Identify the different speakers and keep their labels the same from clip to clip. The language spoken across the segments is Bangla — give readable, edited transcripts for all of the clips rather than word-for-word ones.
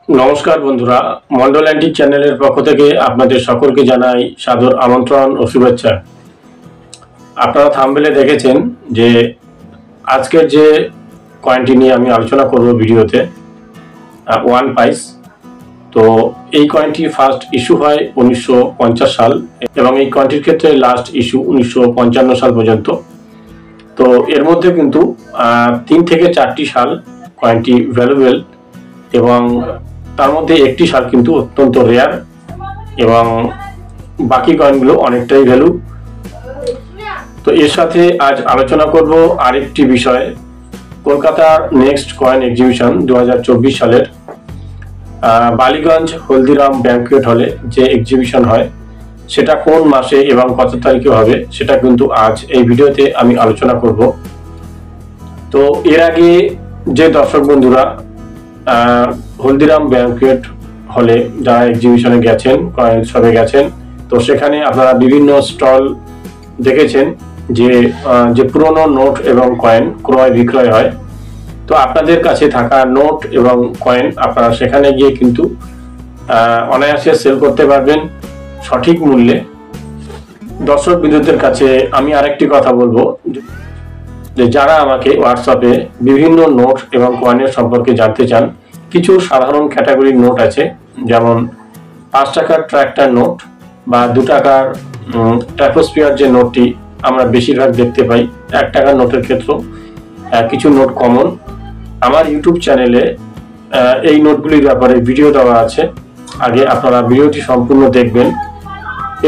Speaker 1: নমস্কার বন্ধুরা, মন্ডল অ্যান্টিক চ্যানেলের পক্ষ থেকে আপনাদের সকলকে জানাই সাদর আমন্ত্রণ ও শুভেচ্ছা। আপনারা থাম্বনেলে দেখেছেন যে আজকের যে কয়েনটি নিয়ে আমি আলোচনা করব ভিডিওতে, ওয়ান পাইস। তো এই কয়েনটি ফার্স্ট ইস্যু হয় 1950 সাল এবং এই কয়েনটির ক্ষেত্রে লাস্ট ইস্যু 1955 সাল পর্যন্ত। তো এর মধ্যে কিন্তু 3 থেকে 4টি সাল কয়েনটি ভ্যালুয়েবল এবং তার মধ্যে একটি সাল কিন্তু অত্যন্ত রেয়ার এবং বাকি কয়েনগুলো অনেকটাই ভ্যালু। তো এর সাথে আজ আলোচনা করব আরেকটি বিষয়, কলকাতার নেক্সট কয়েন এক্সিবিশন 2024 সালের বালিগঞ্জ হলদিরাম ব্যাংকুয়েট হলে যে এক্সিবিশন হয় সেটা কোন মাসে এবং কত তারিখে হবে সেটা কিন্তু আজ এই ভিডিওতে আমি আলোচনা করব। তো এর আগে যে দর্শক বন্ধুরা হলদিরাম ব্যাংকুয়েট হলে যারা এক্সিবিশনে গেছেন, কয়েন শপে গেছেন, তো সেখানে আপনারা বিভিন্ন স্টল দেখেছেন যে পুরনো নোট এবং কয়েন ক্রয় বিক্রয় হয়। তো আপনাদের কাছে থাকা নোট এবং কয়েন আপনারা সেখানে গিয়ে কিন্তু অনায়াসে সেল করতে পারবেন সঠিক মূল্যে। দর্শক বিন্দুদের কাছে আমি আরেকটি কথা বলবো যে যারা আমাকে হোয়াটসঅ্যাপে বিভিন্ন নোট এবং কয়েনের সম্পর্কে জানতে চান, কিছু সাধারণ ক্যাটাগরির নোট আছে, যেমন 5 টাকার ট্র্যাক্টর নোট বা 2 টাকার ট্র্যাপোস্ফিয়ার যে নোটটি আমরা বেশিরভাগ দেখতে পাই, 1 টাকার নোটের ক্ষেত্রেও কিছু নোট কমন। আমার ইউটিউব চ্যানেলে এই নোটগুলির ব্যাপারে ভিডিও দেওয়া আছে, আগে আপনারা ভিডিওটি সম্পূর্ণ দেখবেন।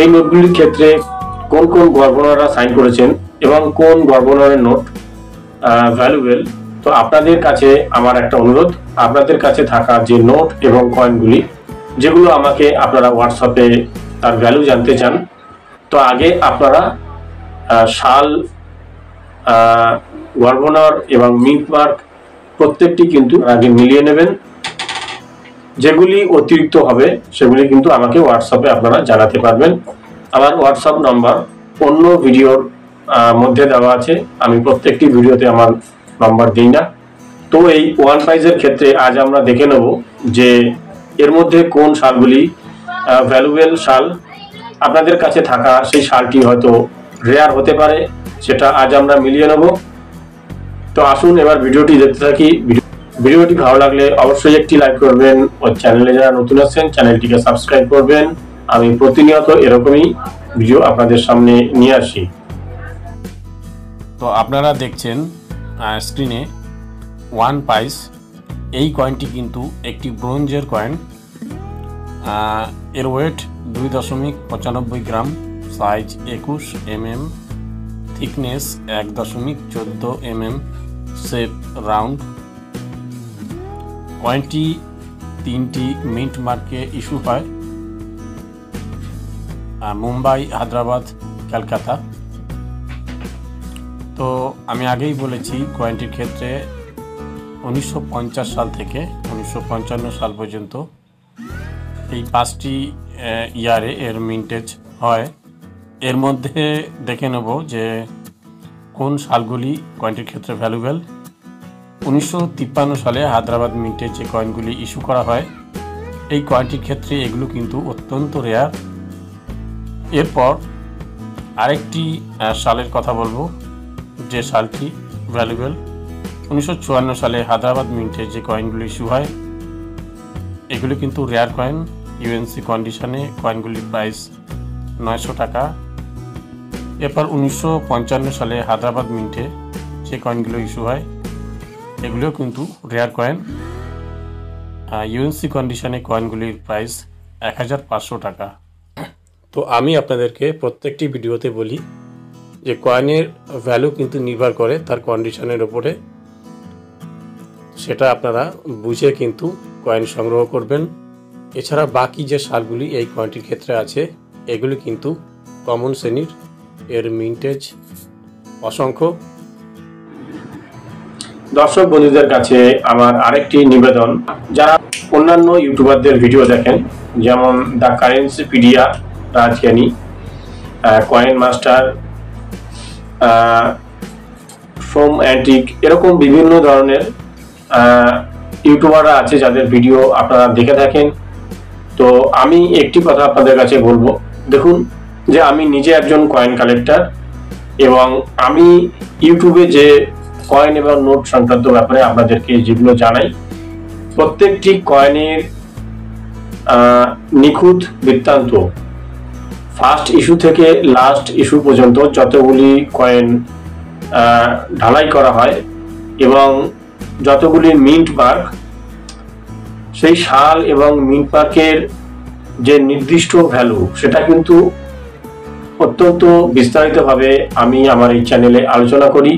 Speaker 1: এই নোটগুলির ক্ষেত্রে কোন কোন গভর্নররা সাইন করেছেন এবং কোন গভর্নরের নোট ভ্যালুয়েবল। তো আপনাদের কাছে আমার একটা অনুরোধ, আপনাদের কাছে থাকা যে নোট এবং কয়েনগুলি যেগুলো আমাকে আপনারা হোয়াটসঅ্যাপে তার ভ্যালু জানতে চান, তো আগে আপনারা সাল, গভর্নর এবং মিন্ট মার্ক প্রত্যেকটি কিন্তু আগে মিলিয়ে নেবেন। যেগুলি অতিরিক্ত হবে সেগুলি কিন্তু আমাকে হোয়াটসঅ্যাপে আপনারা জানাতে পারবেন। আমার হোয়াটসঅ্যাপ নাম্বার অন্য ভিডিওর মধ্যে দেওয়া আছে, আমি প্রত্যেকটি ভিডিওতে আমার নাম্বার দিই না। তো এই ওয়ান প্রাইজের ক্ষেত্রে আজ আমরা দেখে নেব যে এর মধ্যে কোন সালগুলি ভ্যালুয়েবল সাল। আপনাদের কাছে থাকা সেই সালটি হয়তো রেয়ার হতে পারে, সেটা আজ আমরা মিলিয়ে নেব। তো আসুন এবার ভিডিওটি দেখতে থাকি। ভিডিওটি ভালো লাগলে অবশ্যই একটি লাইক করবেন ও চ্যানেলে যারা নতুন আছেন চ্যানেলটিকে সাবস্ক্রাইব করবেন। আমি প্রতিনিয়ত এরকমই ভিডিও আপনাদের সামনে নিয়ে আসি। তো আপনারা দেখছেন স্ক্রিনে ওয়ান পাইস। এই কয়েনটি কিন্তু একটি ব্রোঞ্জের কয়েন। এর weight 2.95 gram, size 21 mm, thickness 1.14 mm, shape round. কয়েনটি 3টি মিন্ট মার্কে ইস্যু হয়, মুম্বাই, হায়দ্রাবাদ, কলকাতা। তো আমি আগেই বলেছি কয়েনটির ক্ষেত্রে 1950 সাল থেকে 1955 সাল পর্যন্ত এই 5টি ইয়ারে এর মিন্টেজ হয়। এর মধ্যে দেখে নেব যে কোন সালগুলি কয়েনটির ক্ষেত্রে ভ্যালুয়েবল। 1953 সালে হায়দ্রাবাদ মিন্টে যে কয়েনগুলি ইস্যু করা হয়, এই কয়েনটির ক্ষেত্রে এগুলো কিন্তু অত্যন্ত রেয়ার। এরপর আরেকটি সালের কথা বলবো যে সালটি ভ্যালুয়েবল। 1954 সালে হায়দ্রাবাদ মিন্টে যে কয়েনগুলি ইস্যু হয়, এগুলি কিন্তু রেয়ার কয়েন। ইউএনসি কন্ডিশনে কয়েনগুলির প্রাইস 900 টাকা। এরপর 1955 সালে হায়দ্রাবাদ মিন্টে যে কয়েনগুলো ইস্যু হয়, এগুলিও কিন্তু রেয়ার কয়েন। ইউএনসি কন্ডিশনে কয়েনগুলির প্রাইস 1500 টাকা। তো আমি আপনাদেরকে প্রত্যেকটি ভিডিওতে বলি যে কয়েনের ভ্যালু কিন্তু নির্ভর করে তার কন্ডিশনের উপরে, সেটা আপনারা বুঝে কিন্তু কয়েন সংগ্রহ করবেন। এছাড়া বাকি যে সালগুলি এই কয়েনটির ক্ষেত্রে আছে, এগুলি কিন্তু কমন শ্রেণীর, এর মিন্টেজ অসংখ্য। দর্শক বন্ধুদের কাছে আমার আরেকটি নিবেদন, যারা অন্যান্য ইউটিউবারদের ভিডিও দেখেন, যেমন দ্য কারেন্সিপিডিয়া, রাজজ্ঞানী, কয়েন মাস্টার, ফ্রম অ্যান্টিক, এরকম বিভিন্ন ধরনের ইউটিউবাররা আছে যাদের ভিডিও আপনারা দেখে থাকেন। তো আমি একটি কথা আপনাদের কাছে বলবো, দেখুন যে আমি নিজে একজন কয়েন কালেক্টর এবং আমি ইউটিউবে যে কয়েন এবং নোট সংক্রান্ত ব্যাপারে আপনাদেরকে যেগুলো জানাই, প্রত্যেকটি কয়েনের নিখুঁত বৃত্তান্ত ফার্স্ট ইস্যু থেকে লাস্ট ইস্যু পর্যন্ত যতগুলি কয়েন ঢালাই করা হয় এবং যতগুলি মিন্ট মার্ক, সেই সাল এবং মিন্ট মার্কের যে নির্দিষ্ট ভ্যালু সেটা কিন্তু অত্যন্ত বিস্তারিতভাবে আমি আমার এই চ্যানেলে আলোচনা করি।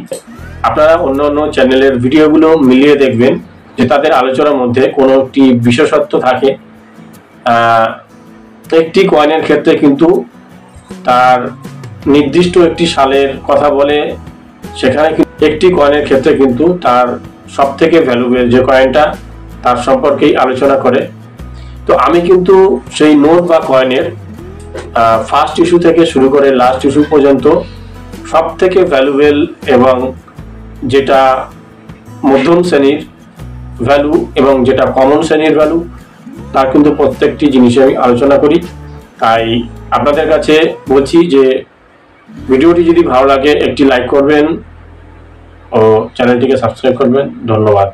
Speaker 1: আপনারা অন্য অন্য চ্যানেলের ভিডিওগুলো মিলিয়ে দেখবেন যে তাদের আলোচনার মধ্যে কোনো একটি বিশেষত্ব থাকে। একটি কয়েনের ক্ষেত্রে কিন্তু তার নির্দিষ্ট একটি সালের কথা বলে, সেখানে একটি কয়েনের ক্ষেত্রে কিন্তু তার সব থেকে ভ্যালুয়েবল যে কয়েনটা তার সম্পর্কেই আলোচনা করে। তো আমি কিন্তু সেই নোট বা কয়েনের ফার্স্ট ইস্যু থেকে শুরু করে লাস্ট ইস্যু পর্যন্ত সব থেকে ভ্যালুয়েবল এবং যেটা মধ্যম শ্রেণীর ভ্যালু এবং যেটা কমন শ্রেণীর ভ্যালু, তার কিন্তু প্রত্যেকটি জিনিসে আমি আলোচনা করি। তাই আপনাদের কাছে বলছি যে ভিডিওটি যদি ভালো লাগে একটি লাইক করবেন ও চ্যানেলটিকে সাবস্ক্রাইব করবেন। ধন্যবাদ।